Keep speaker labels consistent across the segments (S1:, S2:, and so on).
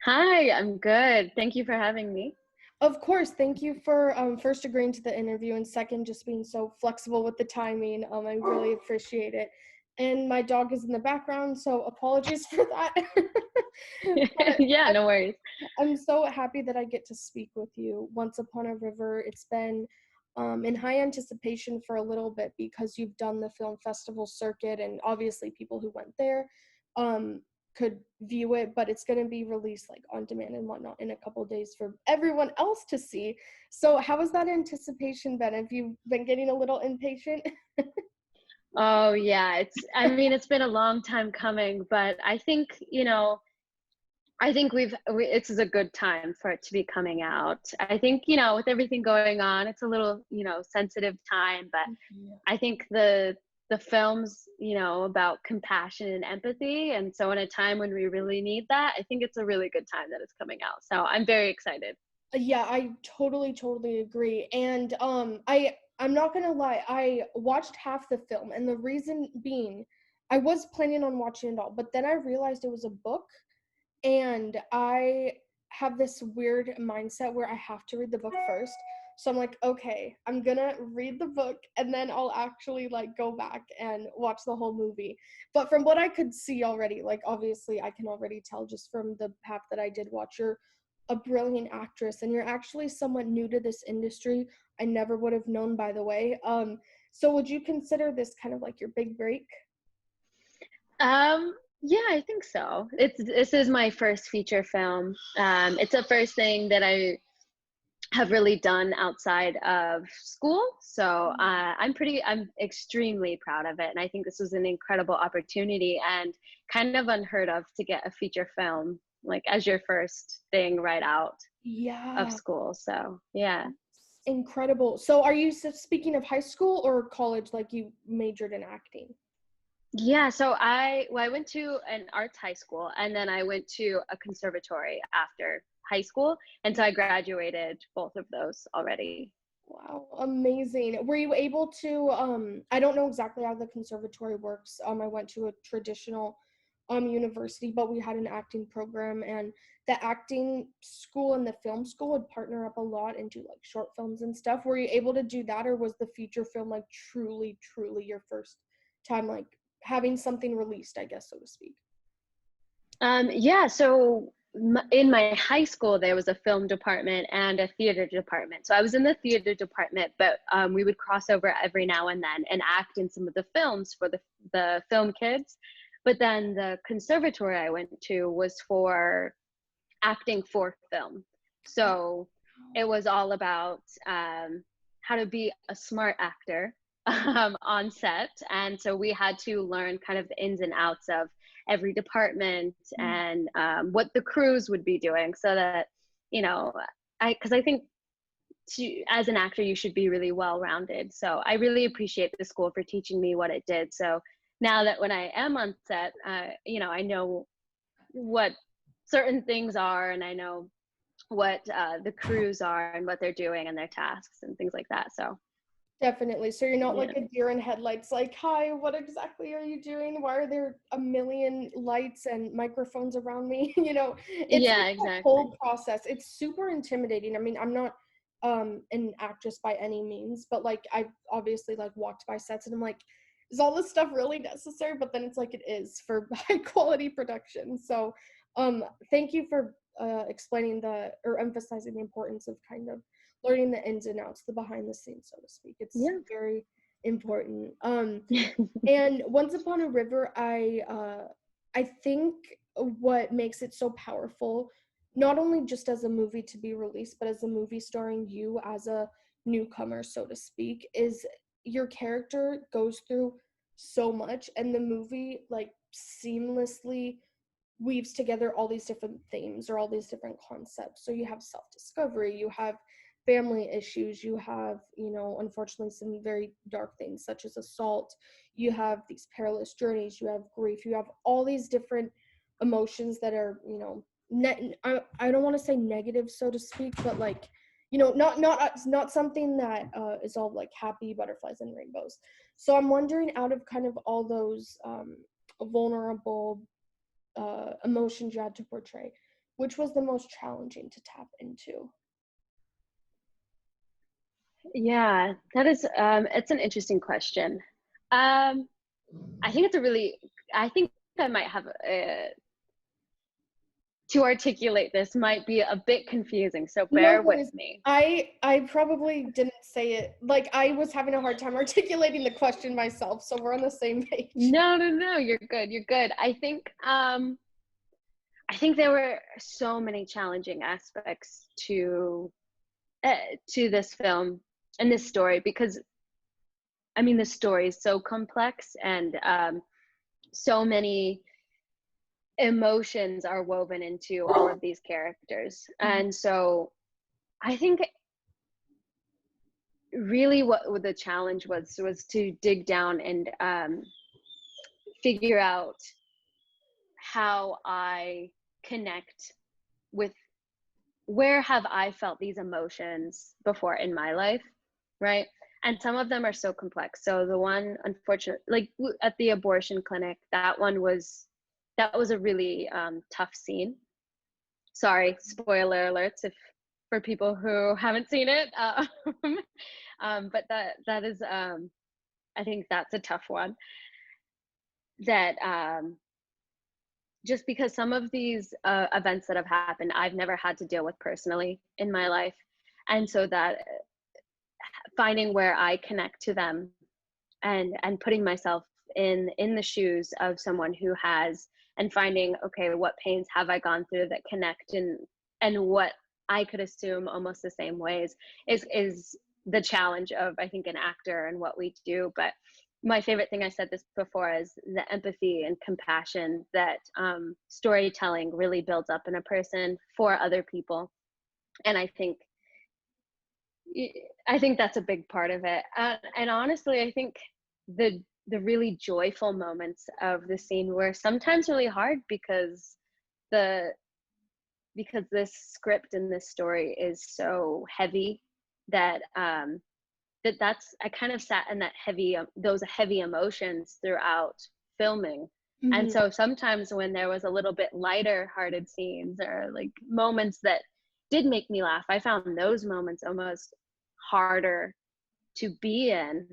S1: Hi, I'm good. Thank you for having me.
S2: Of course, thank you for first agreeing to the interview and second just being so flexible with the timing. I really appreciate it. And my dog is in the background, so apologies for that. But
S1: Yeah, no worries.
S2: I'm so happy that I get to speak with you. Once Upon a River, it's been in high anticipation for a little bit because you've done the film festival circuit, and obviously people who went there um, could view it, but it's going to be released like on demand and whatnot in a couple of days for everyone else to see. So, how has that anticipation been? Have you been getting a little impatient?
S1: Oh, yeah, it's been a long time coming, but I think, I think this is a good time for it to be coming out. I think, with everything going on, it's a little, sensitive time, but
S2: Yeah.
S1: I think the film's, about compassion and empathy, and so in a time when we really need that, I think it's a really good time that it's coming out. So I'm very excited.
S2: Yeah, I totally agree. And I'm not gonna lie, I watched half the film, and the reason being, I was planning on watching it all, but then I realized it was a book, and I have this weird mindset where I have to read the book first. So I'm like, okay, I'm gonna read the book and then I'll actually like go back and watch the whole movie. But from what I could see already, like obviously I can already tell just from the half that I did watch, you're a brilliant actress and you're actually somewhat new to this industry. I never would have known, by the way. So would you consider this kind of like your big break?
S1: Yeah, I think so. This is my first feature film. It's the first thing that I have really done outside of school. So I'm extremely proud of it. And I think this was an incredible opportunity and kind of unheard of to get a feature film like as your first thing right out of
S2: Yeah.
S1: school. So yeah.
S2: Incredible. So are you speaking of high school or college, like you majored in acting?
S1: Yeah, so I went to an arts high school and then I went to a conservatory after high school. And so I graduated both of those already.
S2: Wow, amazing. Were you able to I don't know exactly how the conservatory works. I went to a traditional university, but we had an acting program, and the acting school and the film school would partner up a lot and do like short films and stuff. Were you able to do that, or was the feature film like truly your first time like having something released, I guess, so to speak?
S1: Yeah, so in my high school, there was a film department and a theater department. So I was in the theater department, but we would cross over every now and then and act in some of the films for the film kids. But then the conservatory I went to was for acting for film. So it was all about how to be a smart actor on set. And so we had to learn kind of the ins and outs of every department and what the crews would be doing so that, you know, because I think as an actor, you should be really well rounded. So I really appreciate the school for teaching me what it did. So now that when I am on set, I know what certain things are and I know what the crews are and what they're doing and their tasks and things like that. So
S2: Definitely. So you're not
S1: yeah,
S2: like a deer in headlights, like, hi, what exactly are you doing? Why are there a million lights and microphones around me? It's like
S1: yeah,
S2: a whole
S1: exactly.
S2: process. It's super intimidating. I mean, I'm not an actress by any means, but like I've obviously like walked by sets and I'm like, is all this stuff really necessary? But then it's like it is for high quality production. So thank you for explaining the or emphasizing the importance of kind of learning the ins and outs, the behind the scenes, so to speak. It's
S1: Yeah.
S2: very important. And Once Upon a River, I think what makes it so powerful, not only just as a movie to be released, but as a movie starring you as a newcomer, so to speak, is your character goes through so much, and the movie like seamlessly weaves together all these different themes or all these different concepts. So you have self-discovery, you have family issues, you have, unfortunately some very dark things such as assault, you have these perilous journeys, you have grief, you have all these different emotions that are, I don't want to say negative, so to speak, but like, not something that is all like happy butterflies and rainbows. So I'm wondering, out of kind of all those vulnerable emotions you had to portray, which was the most challenging to tap into?
S1: Yeah, that is it's an interesting question. I think it's a really I think I might have to articulate this might be a bit confusing, so
S2: No
S1: bear with
S2: worries.
S1: me.
S2: I probably didn't say it. Like, I was having a hard time articulating the question myself, so we're on the same page.
S1: No, you're good. You're good. I think there were so many challenging aspects to this film and this story because I mean the story is so complex and so many emotions are woven into all of these characters.
S2: Mhm.
S1: And so I think really what the challenge was to dig down and figure out how I connect with where have I felt these emotions before in my life, right? And some of them are so complex. So the one, unfortunate, like at the abortion clinic, that was a really tough scene. Sorry, spoiler alerts if for people who haven't seen it. But that is, I think that's a tough one. That just because some of these events that have happened, I've never had to deal with personally in my life, and so that finding where I connect to them and putting myself in the shoes of someone who has and finding okay what pains have I gone through that connect and what I could assume almost the same ways is the challenge of I think an actor and what we do. But my favorite thing, I said this before, is the empathy and compassion that storytelling really builds up in a person for other people. And I think that's a big part of it. And honestly, I think the really joyful moments of the scene were sometimes really hard the because this script and this story is so heavy that that's I kind of sat in that heavy those heavy emotions throughout filming. And
S2: Mhm.
S1: so sometimes when there was a little bit lighter hearted scenes or like moments that did make me laugh, I found those moments almost harder to be in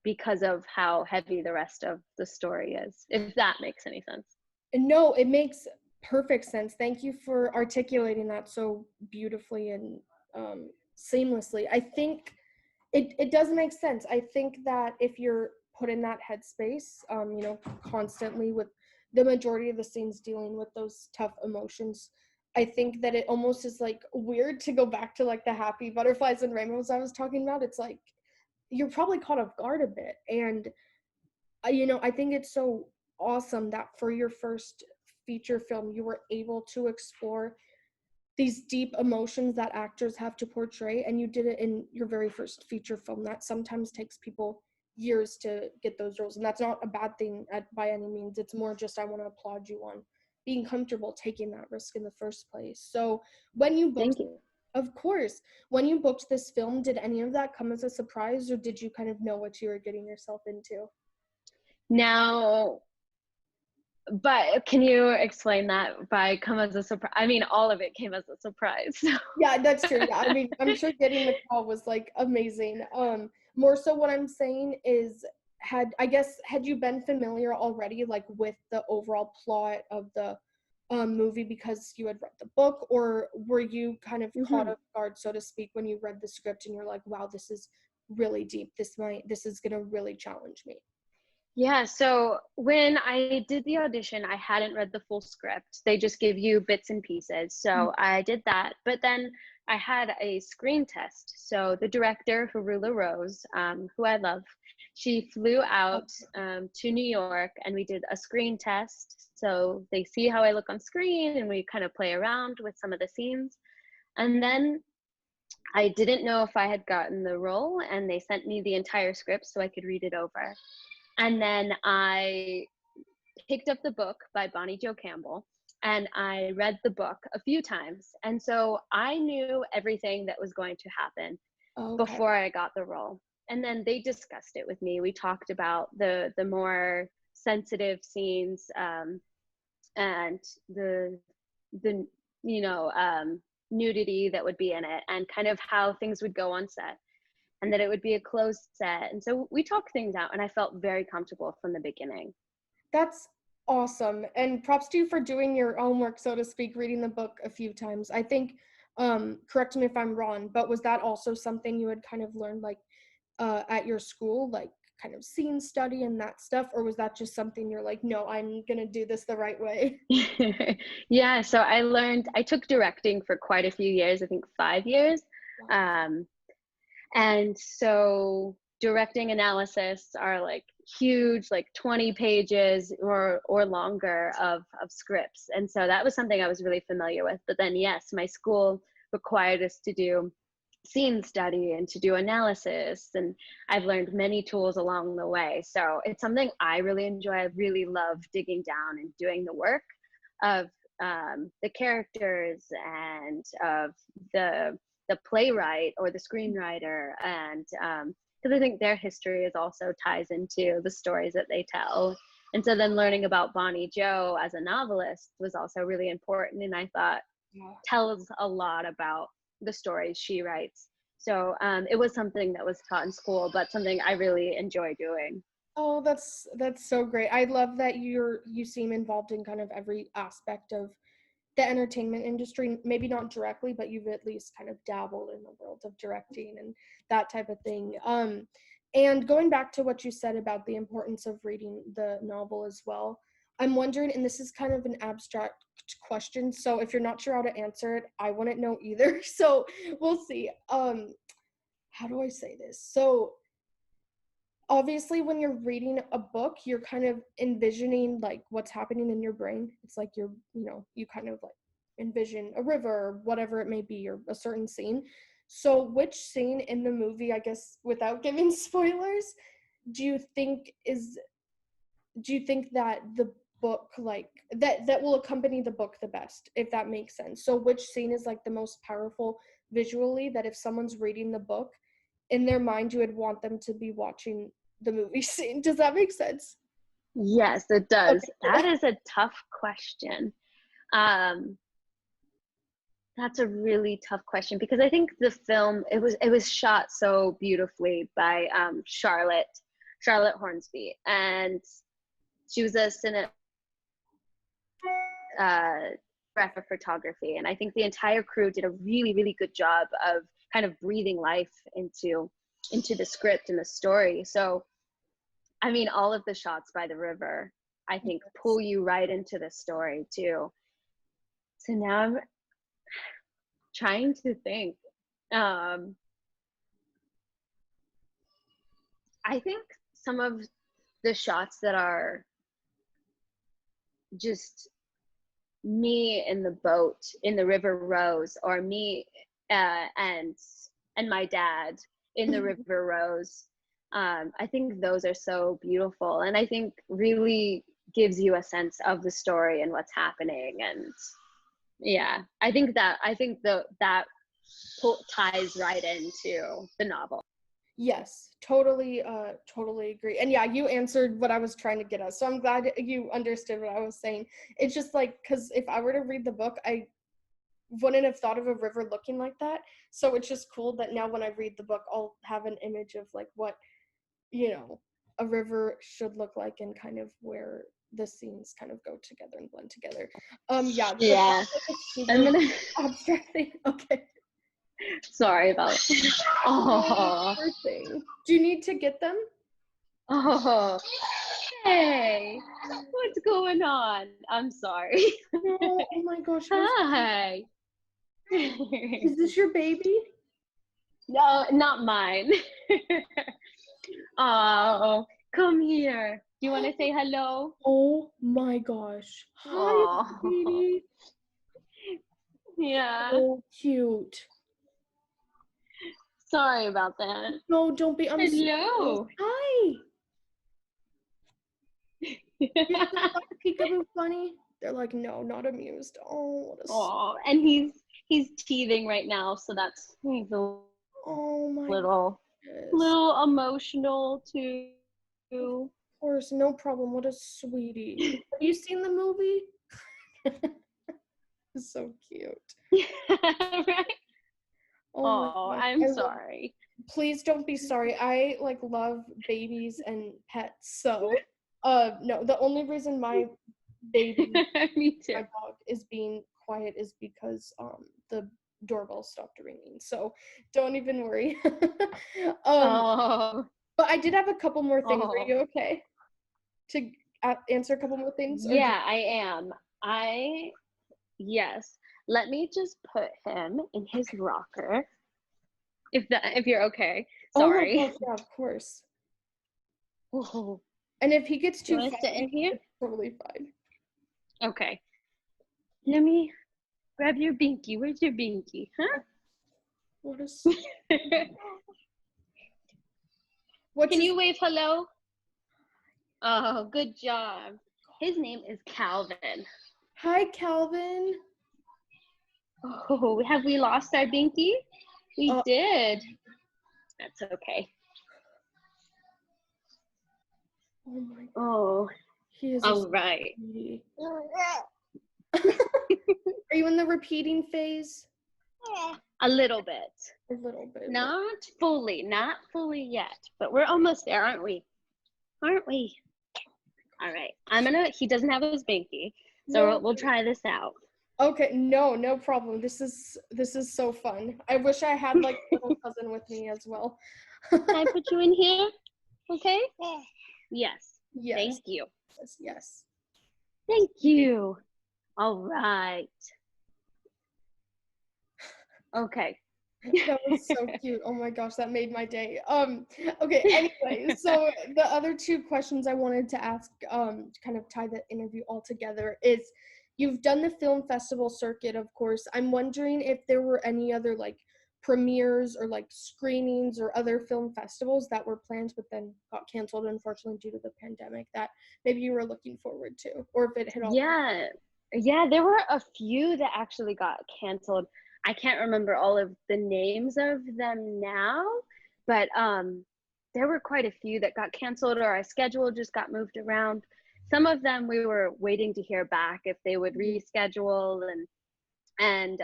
S1: because of how heavy the rest of the story is, if that makes any sense.
S2: And no, it makes perfect sense. Thank you for articulating that so beautifully and seamlessly. I think it does make sense. I think that if you're put in that headspace, constantly with the majority of the scenes dealing with those tough emotions, I think that it almost is like weird to go back to like the happy butterflies and rainbows I was talking about. It's like you're probably caught off guard a bit. And I think it's so awesome that for your first feature film, you were able to explore these deep emotions that actors have to portray, and you did it in your very first feature film. That sometimes takes people years to get those roles, and that's not a bad thing by any means. It's more just I want to applaud you on being comfortable taking that risk in the first place. So when you booked,
S1: Thank you.
S2: of course, when you booked this film, did any of that come as a surprise, or did you kind of know what you were getting yourself into?
S1: Now, but can you explain that by come as a surprise? I mean, all of it came as a surprise.
S2: Yeah, that's true. Yeah, I mean, I'm sure getting the call was like amazing. More so what I'm saying is had you been familiar already like with the overall plot of the movie because you had read the book, or were you kind of caught
S1: Mhm.
S2: off guard, so to speak, when you read the script and you're like, wow, this is really deep. This is gonna really challenge me.
S1: Yeah, so when I did the audition, I hadn't read the full script. They just give you bits and pieces. So I did that. But then I had a screen test. So the director, Harula Rose, who I love, she flew out to New York and we did a screen test. So they see how I look on screen and we kind of play around with some of the scenes. And then I didn't know if I had gotten the role, and they sent me the entire script so I could read it over. And then I picked up the book by Bonnie Jo Campbell and I read the book a few times. And so I knew everything that was going to happen
S2: Okay.
S1: before I got the role. And then they discussed it with me. We talked about the more sensitive scenes and the nudity that would be in it, and kind of how things would go on set, and that it would be a closed set. And so we talked things out, and I felt very comfortable from the beginning.
S2: That's awesome. And props to you for doing your homework, so to speak, reading the book a few times. I think, correct me if I'm wrong, but was that also something you had kind of learned like at your school, like kind of scene study and that stuff? Or was that just something you're like, no, I'm going to do this the right way?
S1: Yeah, so I took directing for quite a few years, I think 5 years. Um, and so directing analysis are like huge, like 20 pages or longer of scripts. And so that was something I was really familiar with. But then, yes, my school required us to do scene study and to do analysis. And I've learned many tools along the way. So it's something I really enjoy. I really love digging down and doing the work of the characters and of the playwright or the screenwriter, and because I think their history is also ties into the stories that they tell. And so then learning about Bonnie Jo as a novelist was also really important, and I thought tells a lot about the stories she writes. So it was something that was taught in school, but something I really enjoy doing.
S2: Oh, that's so great. I love that you seem involved in kind of every aspect of the entertainment industry, maybe not directly, but you've at least kind of dabbled in the world of directing and that type of thing. And going back to what you said about the importance of reading the novel as well, I'm wondering, and this is kind of an abstract question, so if you're not sure how to answer it, I wouldn't know either. So we'll see. How do I say this? So obviously when you're reading a book, you're kind of envisioning like what's happening in your brain. It's like you kind of like envision a river or whatever it may be, or a certain scene. So which scene in the movie, I guess without giving spoilers, do you think that the book like that will accompany the book the best, if that makes sense? So which scene is like the most powerful visually, that if someone's reading the book, in their mind you would want them to be watching the movie scene? Does that make sense?
S1: Yes, it does.
S2: Okay,
S1: That
S2: cool.
S1: is a tough question. Um, that's a really tough question, because I think the film, it was shot so beautifully by Charlotte Hornsby, and she was a cinematographer of photography, and I think the entire crew did a really, really good job of kind of breathing life into the script and the story. So I mean, all of the shots by the river, I think, pull you right into the story too. So now I'm trying to think. Um, I think some of the shots that are just me in the boat in the River Rose, or me and my dad in the River Rose. I think those are so beautiful, and I think really gives you a sense of the story and what's happening. And yeah, I think that ties right into the novel.
S2: Yes, totally agree. And yeah, you answered what I was trying to get at, so I'm glad you understood what I was saying. It's just like, because if I were to read the book, I wouldn't have thought of a river looking like that. So it's just cool that now when I read the book, I'll have an image of like what a river should look like, and kind of where the scenes kind of go together and blend together. Yeah, so
S1: Yeah,
S2: that's like a
S1: I'm
S2: super
S1: gonna.
S2: abstract thing. Okay.
S1: Sorry about. Oh,
S2: Poor thing. Do you need to get them?
S1: oh, hey, what's going on? I'm sorry.
S2: No, oh my gosh.
S1: Hi.
S2: Is this your baby?
S1: No, not mine. Oh, come here. Do you want to say hello?
S2: Oh my gosh. Hi,
S1: Oh,
S2: sweetie.
S1: yeah.
S2: So cute.
S1: Sorry about that.
S2: No, don't be. I'm so close.
S1: Hello.
S2: Hi. You're so peekaboo funny. They're like, no, not amused. Oh, what a.
S1: Oh, and he's teething right now, so he's a
S2: Oh my
S1: little
S2: goodness.
S1: emotional too.
S2: Of course, no problem. What a sweetie. Have you seen the movie? It's so cute.
S1: Right?
S2: Oh my
S1: Oh,
S2: gosh.
S1: I'm sorry.
S2: Please don't be sorry. I like love babies and pets. So, no, the only reason my baby,
S1: Me too.
S2: my dog is being quiet is because the doorbell stopped ringing. So, don't even worry. um,
S1: Oh,
S2: but I did have a couple more things. Are
S1: oh.
S2: you okay to answer a couple more things, or
S1: Yeah, I am. Yes. Let me just put him in his rocker. If you're okay.
S2: Oh my
S1: Sorry.
S2: gosh, yeah, of course.
S1: Oh,
S2: And if he gets
S1: you
S2: too
S1: want to sit
S2: fussy,
S1: in here?
S2: it's totally fine.
S1: Okay. Let me grab your binky. Where's your binky? Huh?
S2: What is? What's
S1: Can
S2: his?
S1: you wave hello? Oh, good job. His name is Calvin.
S2: Hi, Calvin.
S1: Oh, have we lost our binky? We
S2: Uh,
S1: did. That's okay.
S2: oh my God,
S1: Oh,
S2: he is a
S1: all right.
S2: sweetie. Are you in the repeating phase?
S1: A little bit.
S2: A little bit.
S1: Not fully yet, but we're almost there, aren't we? Aren't we? All right. He doesn't have his binky, so
S2: No.
S1: we'll try this out.
S2: Okay, no problem. This is so fun. I wish I had like a little cousin with me as well.
S1: Can I put you in here? Okay? Yes.
S2: Yes.
S1: Thank you.
S2: Yes.
S1: Thank you. All right. Okay.
S2: That was so cute. Oh my gosh, that made my day. Okay, anyway, so the other two questions I wanted to ask, to kind of tie the interview all together is you've done the film festival circuit, of course. I'm wondering if there were any other like premieres or like screenings or other film festivals that were planned but then got canceled unfortunately due to the pandemic that maybe you were looking forward to, or if it had all.
S1: Yeah, there were a few that actually got canceled. I can't remember all of the names of them now, but there were quite a few that got canceled or our schedule just got moved around. Some of them we were waiting to hear back if they would reschedule and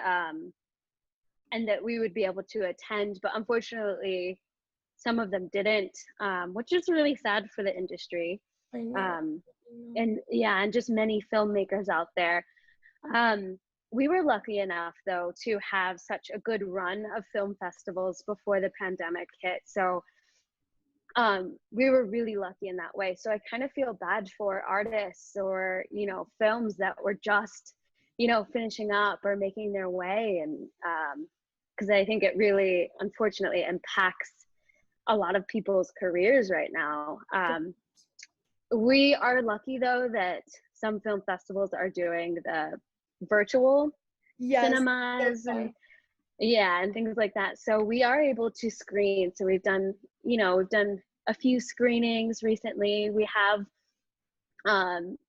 S1: that we would be able to attend, but unfortunately some of them didn't, which is really sad for the industry.
S2: I know.
S1: Um, and just many filmmakers out there. We were lucky enough though to have such a good run of film festivals before the pandemic hit, so we were really lucky in that way. So I kind of feel bad for artists or films that were just finishing up or making their way, and because I think it really unfortunately impacts a lot of people's careers right now. We are lucky though that some film festivals are doing the virtual cinemas and things like that. So we are able to screen. So we've done a few screenings recently. We have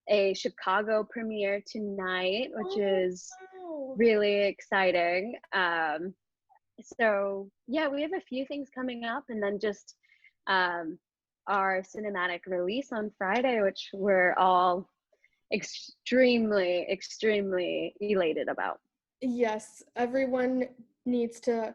S1: a Chicago premiere tonight, which is really exciting. So yeah, we have a few things coming up, and then just our cinematic release on Friday, which we're all extremely elated about.
S2: Yes, everyone needs to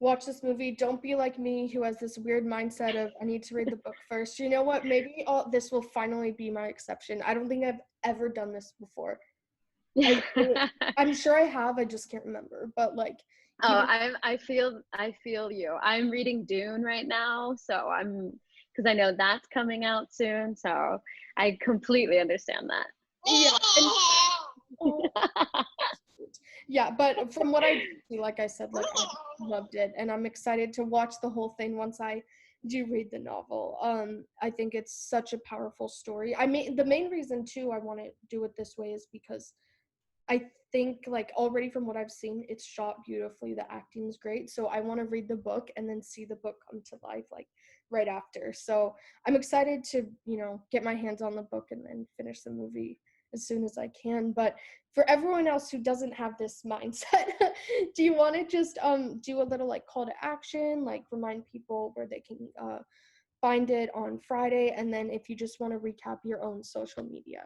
S2: watch this movie. Don't be like me who has this weird mindset of I need to read the book first. You know what? Maybe this will finally be my exception. I don't think I've ever done this before. I'm sure I have, I just can't remember. But like
S1: I feel you. I'm reading Dune right now, so because I know that's coming out soon, so I completely understand that.
S2: Yeah, but from what I see, like I said, like I loved it, and I'm excited to watch the whole thing once I do read the novel. I think it's such a powerful story. The main reason too I want to do it this way is because I think like already from what I've seen, it's shot beautifully. The acting is great. So I want to read the book and then see the book come to life like right after. So I'm excited to, get my hands on the book and then finish the movie as soon as I can. But for everyone else who doesn't have this mindset, do you want to just do a little like call to action, like remind people where they can find it on Friday, and then if you just want to recap your own social media?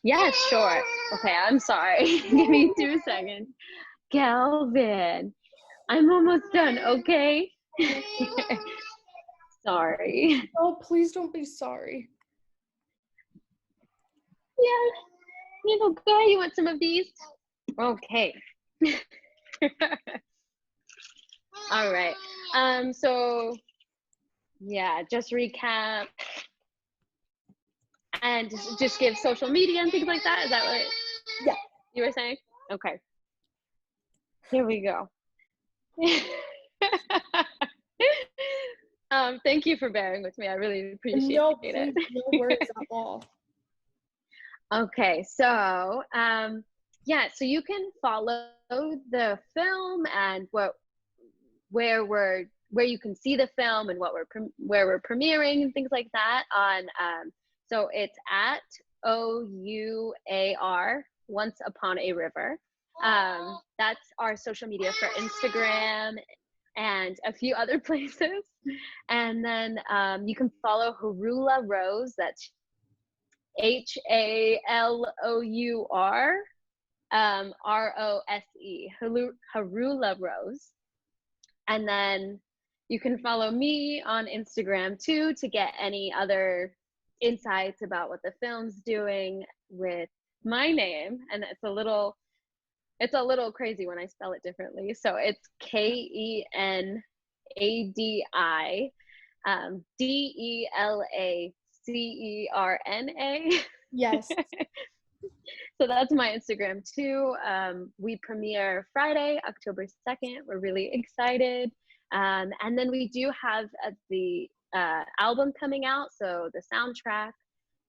S1: Yeah, sure. Okay, I'm sorry. Give me 2 seconds. Calvin, I'm almost done, okay? Sorry.
S2: Oh, please don't be sorry.
S1: Yeah, little guy, you want some of these? Okay. All right. So yeah, just recap and just give social media and things like that. Is that what
S2: Yeah.
S1: you were saying? Okay. Here we go. Thank you for bearing with me. I really appreciate
S2: No,
S1: it.
S2: please, no worries at all.
S1: Okay, so yeah, so you can follow the film and where you can see the film and where we're premiering and things like that on so it's at OUAR Once Upon a River. That's our social media for Instagram and a few other places. And then you can follow Harula Rose. That's HALOUR ROSE, Harula Rose. And then you can follow me on Instagram too to get any other insights about what the film's doing with my name. And it's a little crazy when I spell it differently. So it's KENADI DELACERNA.
S2: Yes.
S1: So that's my Instagram too. We premiere Friday, October 2nd. We're really excited. And then we do have the album coming out, so the soundtrack,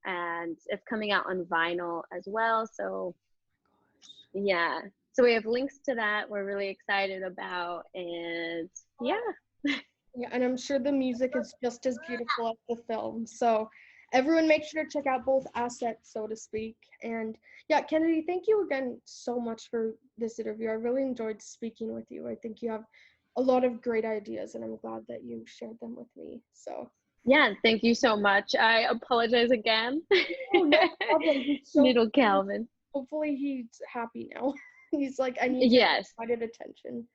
S1: and it's coming out on vinyl as well. So yeah, so we have links to that we're really excited about, and yeah.
S2: Yeah, and I'm sure the music is just as beautiful as the film. So everyone make sure to check out both assets, so to speak. And yeah, Kennedy, thank you again so much for this interview. I really enjoyed speaking with you. I think you have a lot of great ideas, and I'm glad that you shared them with me. So
S1: Yeah, thank you so much. I apologize again.
S2: oh, no problem. He's so
S1: Little Calvin.
S2: hopefully he's happy now. He's like, I need your
S1: Yes.
S2: undivided attention.